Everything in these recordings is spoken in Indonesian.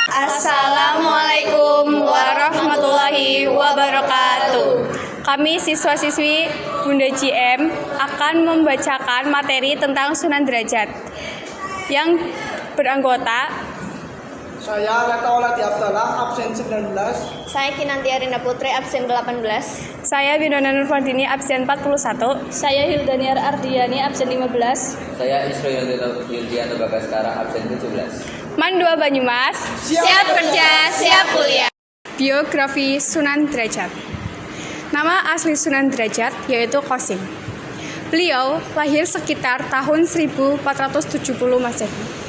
Assalamualaikum warahmatullahi wabarakatuh. Kami siswa-siswi Bunda JM akan membacakan materi tentang Sunan Derajat yang beranggota Saya Letaolati Abdallah, absen 19. Saya Kinanti Arina Putri, absen 18. Saya Winona Nurfardini, absen 41. Saya Hildaniar Ardiani, absen 15. Saya Isro Yuldianto Bagaskara, absen 17. Mandua Banyumas, Siap kerja, siap kuliah. Biografi Sunan Derajat. Nama asli Sunan Derajat yaitu Qasim. Beliau lahir sekitar tahun 1470 Masehi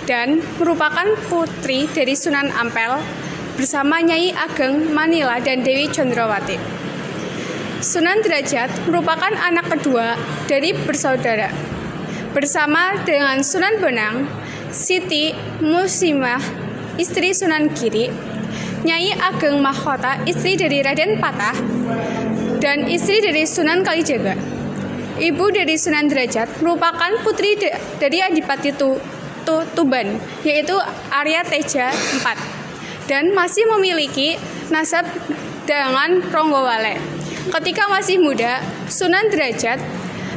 dan merupakan putri dari Sunan Ampel bersama Nyai Ageng Manila dan Dewi Condrawati. Sunan Derajat merupakan anak kedua dari bersaudara. Bersama dengan Sunan Bonang, Siti Muslimah, istri Sunan Giri, Nyai Ageng Mahkota, istri dari Raden Patah, dan istri dari Sunan Kalijaga. Ibu dari Sunan Derajat merupakan putri dari Adipati Tuban, yaitu Arya Teja IV, dan masih memiliki nasab dengan Ronggowale. Ketika masih muda, Sunan Derajat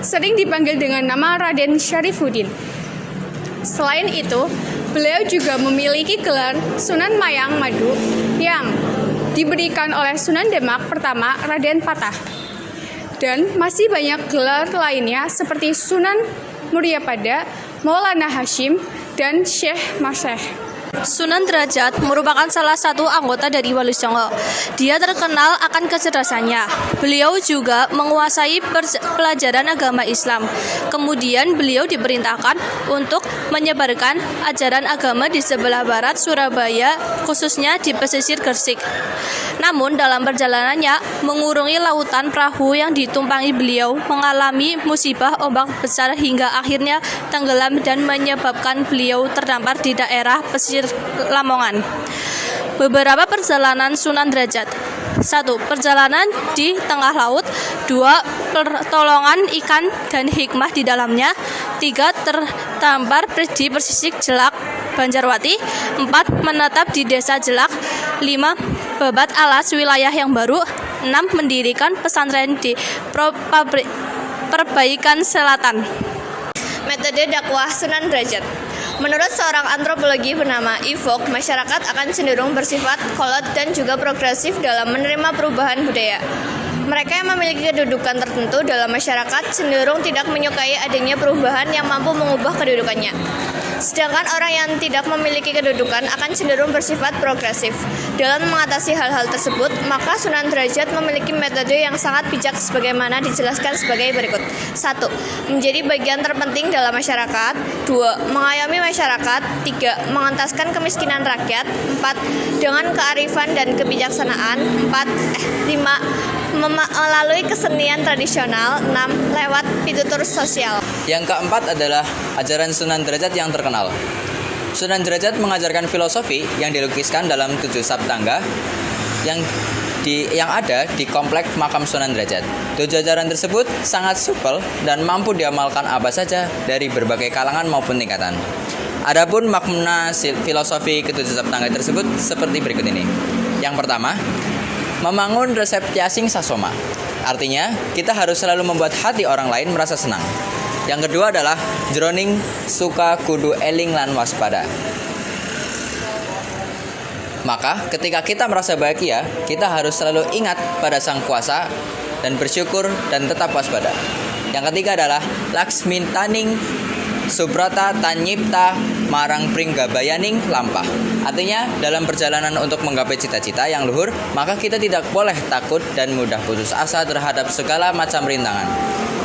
sering dipanggil dengan nama Raden Syarifuddin. Selain itu, beliau juga memiliki gelar Sunan Mayang Madu yang diberikan oleh Sunan Demak pertama Raden Patah. Dan masih banyak gelar lainnya seperti Sunan Muryapada, Maulana Hashim, dan Syekh Masyeh. Sunan Derajat merupakan salah satu anggota dari Wali Songo. Dia terkenal akan kecerdasannya. Beliau juga menguasai pelajaran agama Islam. Kemudian beliau diperintahkan untuk menyebarkan ajaran agama di sebelah barat Surabaya, khususnya di pesisir Gresik. Namun dalam perjalanannya mengurungi lautan, perahu yang ditumpangi beliau mengalami musibah ombak besar hingga akhirnya tenggelam dan menyebabkan beliau terdampar di daerah pesisir Lamongan. Beberapa perjalanan Sunan Derajat. 1. Perjalanan di tengah laut. 2. Pertolongan ikan dan hikmah di dalamnya. 3. Terdampar di pesisir Jelak Banjarwati. 4. Menetap di desa Jelak. 5. Babat alas wilayah yang baru. 6. Mendirikan pesantren di Perbaikan Selatan. Metode dakwah Sunan Derajat. Menurut seorang antropologi bernama Ivok, masyarakat akan cenderung bersifat kolot dan juga progresif dalam menerima perubahan budaya. Mereka yang memiliki kedudukan tertentu dalam masyarakat cenderung tidak menyukai adanya perubahan yang mampu mengubah kedudukannya. Sedangkan orang yang tidak memiliki kedudukan akan cenderung bersifat progresif. Dalam mengatasi hal-hal tersebut, maka Sunan Derajat memiliki metode yang sangat bijak sebagaimana dijelaskan sebagai berikut. 1. Menjadi bagian terpenting dalam masyarakat. 2. Mengayomi masyarakat. 3. Mengentaskan kemiskinan rakyat. 4. Dengan kearifan dan kebijaksanaan. 5. Melalui kesenian tradisional. 6. Lewat pitutur sosial. Yang keempat adalah ajaran Sunan Derajat yang terkenal. Sunan Derajat mengajarkan filosofi yang dilukiskan dalam 7 sabtangga yang ada di komplek makam Sunan Derajat. 7 ajaran tersebut sangat supel dan mampu diamalkan apa saja dari berbagai kalangan maupun tingkatan. Adapun makna filosofi ke-7 sabtangga tersebut seperti berikut ini. Yang pertama, membangun reseptiasing sasoma. Artinya, kita harus selalu membuat hati orang lain merasa senang. Yang kedua adalah jroning suka kudu eling lan waspada. Maka ketika kita merasa bahagia, kita harus selalu ingat pada Sang Kuasa dan bersyukur dan tetap waspada. Yang ketiga adalah laksmintaning subrata tanyipta marang pringgabayaning lampah. Artinya dalam perjalanan untuk menggapai cita-cita yang luhur, maka kita tidak boleh takut dan mudah putus asa terhadap segala macam rintangan.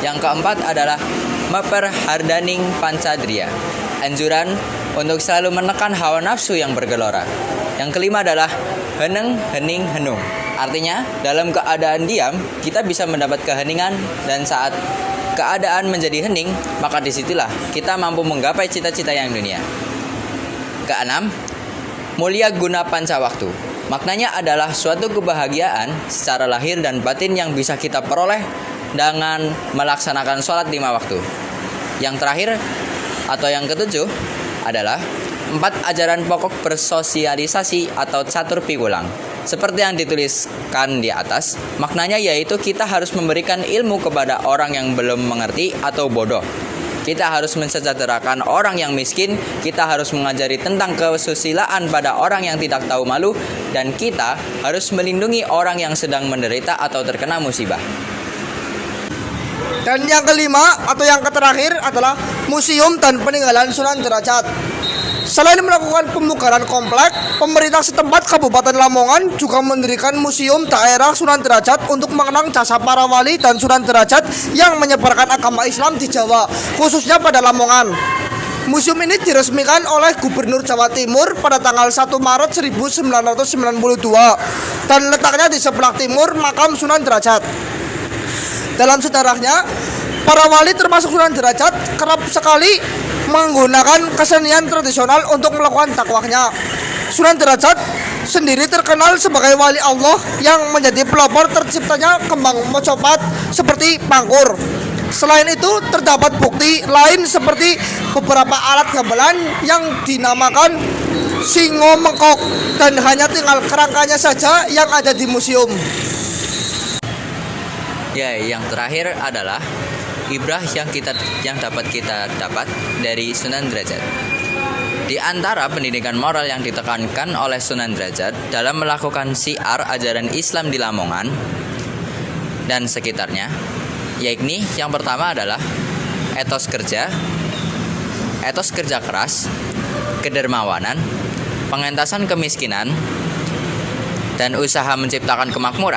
Yang keempat adalah meperhardaning pancadria, anjuran untuk selalu menekan hawa nafsu yang bergelora. Yang kelima adalah heneng hening henung. Artinya dalam keadaan diam kita bisa mendapat keheningan, dan saat keadaan menjadi hening, maka disitulah kita mampu menggapai cita-cita yang dunia. Keenam, mulia guna pancawaktu. Maknanya adalah suatu kebahagiaan secara lahir dan batin yang bisa kita peroleh dengan melaksanakan sholat 5 waktu. Yang terakhir atau yang ketujuh adalah 4 ajaran pokok bersosialisasi atau catur pikulang. Seperti yang dituliskan di atas, maknanya yaitu kita harus memberikan ilmu kepada orang yang belum mengerti atau bodoh. Kita harus mensejahterakan orang yang miskin, kita harus mengajari tentang kesusilaan pada orang yang tidak tahu malu, dan kita harus melindungi orang yang sedang menderita atau terkena musibah. Dan yang kelima atau yang terakhir adalah museum dan peninggalan Sunan Derajat. Selain melakukan pembukaran komplek, pemerintah setempat Kabupaten Lamongan juga mendirikan museum daerah Sunan Derajat untuk mengenang jasa para wali dan Sunan Derajat yang menyebarkan agama Islam di Jawa, khususnya pada Lamongan. Museum ini diresmikan oleh Gubernur Jawa Timur pada tanggal 1 Maret 1992 dan letaknya di sebelah timur makam Sunan Derajat. Dalam sejarahnya, para wali termasuk Sunan Derajat kerap sekali menggunakan kesenian tradisional untuk melakukan dakwahnya. Sunan Derajat sendiri terkenal sebagai wali Allah yang menjadi pelopor terciptanya kembang mocopat seperti pangkur. Selain itu, terdapat bukti lain seperti beberapa alat gamelan yang dinamakan singo mengkok dan hanya tinggal kerangkanya saja yang ada di museum. Ya, yang terakhir adalah ibrah yang dapat kita dapat dari Sunan Derajat. Di antara pendidikan moral yang ditekankan oleh Sunan Derajat dalam melakukan syiar ajaran Islam di Lamongan dan sekitarnya, yakni yang pertama adalah etos kerja keras, kedermawanan, pengentasan kemiskinan, dan usaha menciptakan kemakmuran.